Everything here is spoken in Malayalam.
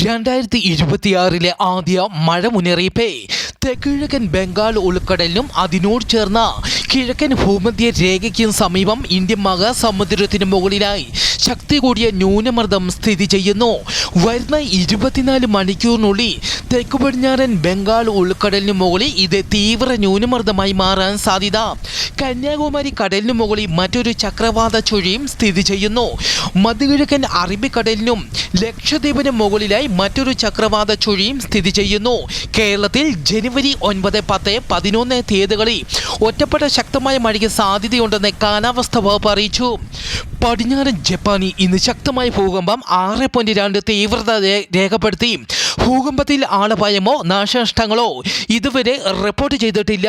2026 ആദ്യ മഴ മുന്നറിയിപ്പ് തെക്കിഴക്കൻ ബംഗാൾ ഉൾക്കടലിനും അതിനോട് ചേർന്ന കിഴക്കൻ ഭൂമധ്യ രേഖയ്ക്കും സമീപം ഇന്ത്യൻ മഹാസമുദ്രത്തിന് മുകളിലായി ശക്തി കൂടിയ ന്യൂനമർദ്ദം സ്ഥിതി ചെയ്യുന്നു. വരുന്ന 24 മണിക്കൂറിനുള്ളിൽ തെക്കു പടിഞ്ഞാറൻ ബംഗാൾ ഉൾക്കടലിന് മുകളിൽ ഇത് തീവ്ര ന്യൂനമർദ്ദമായി മാറാൻ സാധ്യത. കന്യാകുമാരി കടലിനു മുകളിൽ മറ്റൊരു ചക്രവാത ചുഴിയും സ്ഥിതി ചെയ്യുന്നു. മധ്യകിഴക്കൻ അറബിക്കടലിനും ലക്ഷദ്വീപിന് മുകളിലായി മറ്റൊരു ചക്രവാത ചുഴിയും സ്ഥിതി ചെയ്യുന്നു. കേരളത്തിൽ ജനുവരി 9, 10, 11 തീയതികളിൽ ഒറ്റപ്പെട്ട ശക്തമായ മഴയ്ക്ക് സാധ്യതയുണ്ടെന്ന് കാലാവസ്ഥാ വകുപ്പ് അറിയിച്ചു. പടിഞ്ഞാറൻ ജപ്പാനിൽ ഇന്ന് ശക്തമായ ഭൂകമ്പം 6.2 തീവ്രത രേഖപ്പെടുത്തി. ഭൂകമ്പത്തിൽ ആളപായമോ നാശനഷ്ടങ്ങളോ ഇതുവരെ റിപ്പോർട്ട് ചെയ്തിട്ടില്ല.